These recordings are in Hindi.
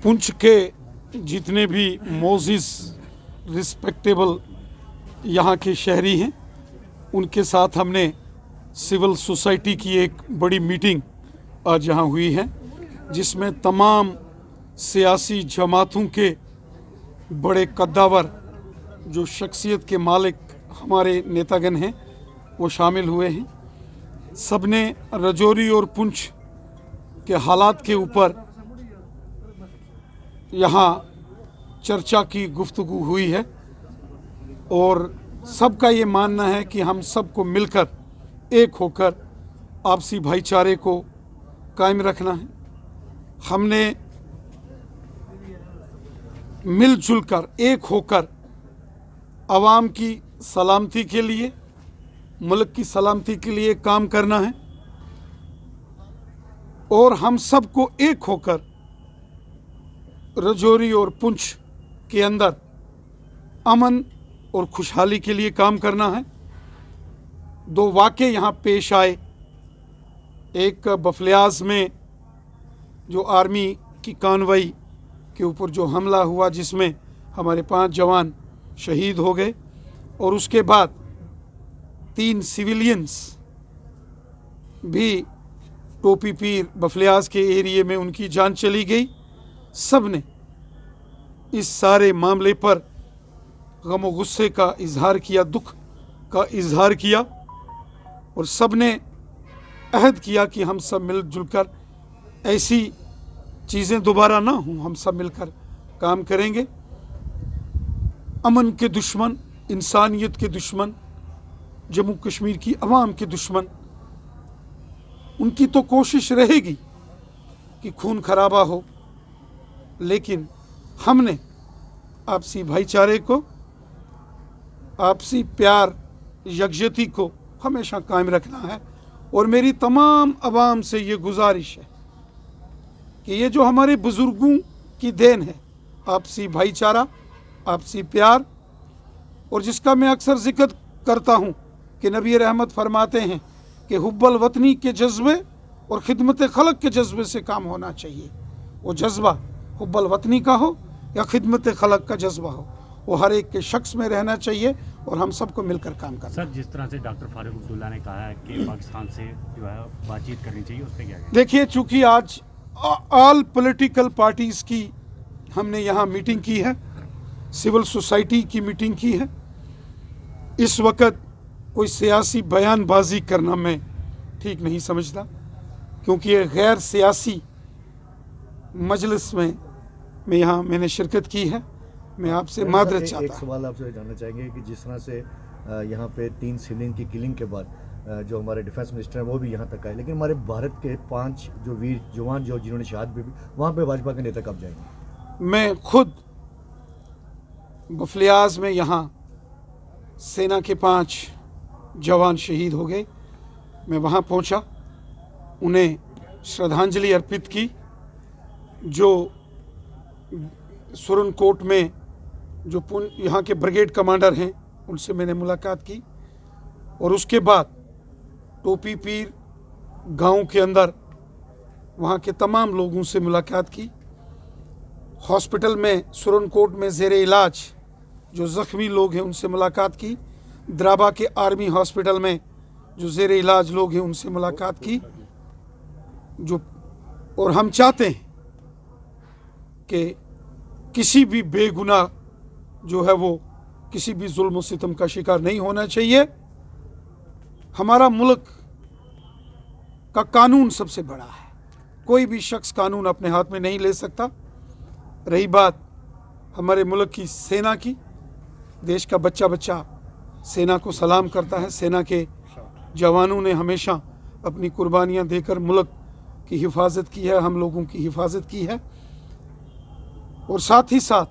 पुंछ के जितने भी मोजिस रिस्पेक्टेबल यहाँ के शहरी हैं, उनके साथ हमने सिविल सोसाइटी की एक बड़ी मीटिंग आज यहाँ हुई है, जिसमें तमाम सियासी जमातों के बड़े कद्दावर जो शख्सियत के मालिक हमारे नेतागण हैं वो शामिल हुए हैं। सबने रजौरी और पुंछ के हालात के ऊपर यहाँ चर्चा की गुफ्तगू हुई है और सबका ये मानना है कि हम सबको मिलकर एक होकर आपसी भाईचारे को कायम रखना है। हमने मिलजुल कर एक होकर आवाम की सलामती के लिए, मुल्क की सलामती के लिए काम करना है और हम सबको एक होकर रजौरी और पुंछ के अंदर अमन और खुशहाली के लिए काम करना है। दो वाक़े यहाँ पेश आए, एक बफलियाज में जो आर्मी की कानवाई के ऊपर जो हमला हुआ जिसमें हमारे 5 जवान शहीद हो गए, और उसके बाद 3 सिविलियंस भी टोपी पीर बफलियाज के एरिए में उनकी जान चली गई। सब ने इस सारे मामले पर गम व गुस्से का इजहार किया, दुख का इजहार किया और सब ने अहद किया कि हम सब मिलजुल कर ऐसी चीज़ें दोबारा ना हों, हम सब मिलकर काम करेंगे। अमन के दुश्मन, इंसानियत के दुश्मन, जम्मू कश्मीर की आवाम के दुश्मन, उनकी तो कोशिश रहेगी कि खून खराबा हो, लेकिन हमने आपसी भाईचारे को, आपसी प्यार यकजहती को हमेशा कायम रखना है। और मेरी तमाम आवाम से ये गुजारिश है कि ये जो हमारे बुज़ुर्गों की देन है, आपसी भाईचारा, आपसी प्यार, और जिसका मैं अक्सर जिक्र करता हूँ कि नबी रहमत फरमाते हैं कि हुब्बल वतनी के जज्बे और खिदमत खलक के जज्बे से काम होना चाहिए। वो जज्बा हुब्बल वतनी का हो या खिदमत खलक का जज्बा हो, वो हर एक के शख्स में रहना चाहिए और हम सबको मिलकर काम करना। सर, जिस तरह से डॉक्टर फारूक अब्दुल्ला ने कहा है कि पाकिस्तान से जो है बातचीत करनी चाहिए, उस पर क्या है? देखिए, चूँकि आज ऑल पॉलिटिकल पार्टीज़ की हमने यहाँ मीटिंग की है, सिविल सोसाइटी की मीटिंग की है, इस वक्त कोई सियासी बयानबाजी करना मैं ठीक नहीं समझता, क्योंकि ये गैर सियासी मजलिस में यहाँ मैंने शिरकत की है। मैं आपसे मादरत चाहता हूँ। एक सवाल आपसे जानना चाहेंगे कि जिस तरह से यहाँ पे 3 सिविलियन की किलिंग के बाद जो हमारे डिफेंस मिनिस्टर हैं वो भी यहाँ तक आए, लेकिन हमारे भारत के 5 जो वीर जवान जो जिन्होंने शहादत भी, वहाँ पे भाजपा के नेता कब जाएंगे? मैं खुद बफलियाज में यहाँ सेना के 5 जवान शहीद हो गए, मैं वहाँ पहुँचा, उन्हें श्रद्धांजलि अर्पित की। जो सुरनकोट में जो यहाँ के ब्रिगेड कमांडर हैं उनसे मैंने मुलाकात की, और उसके बाद टोपी पीर गांव के अंदर वहाँ के तमाम लोगों से मुलाकात की। हॉस्पिटल में सुरनकोट में ज़ेरे इलाज जो ज़ख्मी लोग हैं उनसे मुलाकात की। द्राबा के आर्मी हॉस्पिटल में जो ज़ेरे इलाज लोग हैं उनसे मुलाकात की। और हम चाहते हैं कि किसी भी बेगुनाह जो है वो किसी भी जुल्म सितम का शिकार नहीं होना चाहिए। हमारा मुल्क का कानून सबसे बड़ा है, कोई भी शख्स कानून अपने हाथ में नहीं ले सकता। रही बात हमारे मुल्क की सेना की, देश का बच्चा बच्चा सेना को सलाम करता है। सेना के जवानों ने हमेशा अपनी कुर्बानियाँ देकर मुल्क की हिफाजत की है, हम लोगों की हिफाजत की है। और साथ ही साथ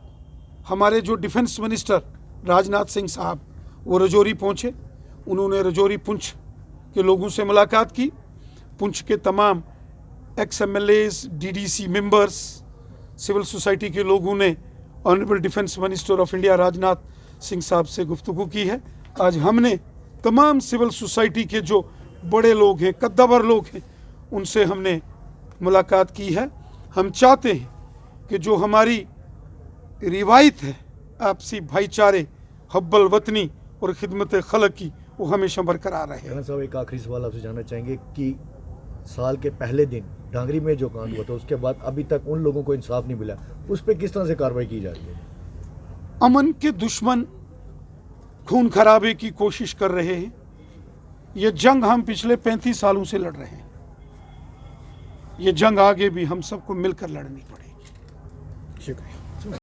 हमारे जो डिफेंस मिनिस्टर राजनाथ सिंह साहब वो रजौरी पहुँचे, उन्होंने रजौरी पुंछ के लोगों से मुलाकात की। पुंछ के तमाम XMLAs, DDC members, civil society के लोगों ने honourable defence minister of India Rajnath Singh साहब से गुफ्तगू की है। आज हमने तमाम सिविल सोसाइटी के जो बड़े लोग हैं, कद्दावर लोग हैं, उनसे हमने मुलाकात की है। हम चाहते हैं कि जो हमारी रिवायत है आपसी भाईचारे, हब्बल वतनी और खिदमत खलक की, वो हमेशा बरकरार रहे। राणा साहब, एक आखिरी सवाल आपसे जानना चाहेंगे कि साल के पहले दिन डांगरी में जो कांड हुआ था उसके बाद अभी तक उन लोगों को इंसाफ नहीं मिला, उस पर किस तरह से कार्रवाई की जा रही है? अमन के दुश्मन खून खराबे की कोशिश कर रहे हैं। ये जंग हम पिछले 35 सालों से लड़ रहे हैं। ये जंग आगे भी हम सबको मिलकर लड़नी पड़ेगी। शुक्रिया।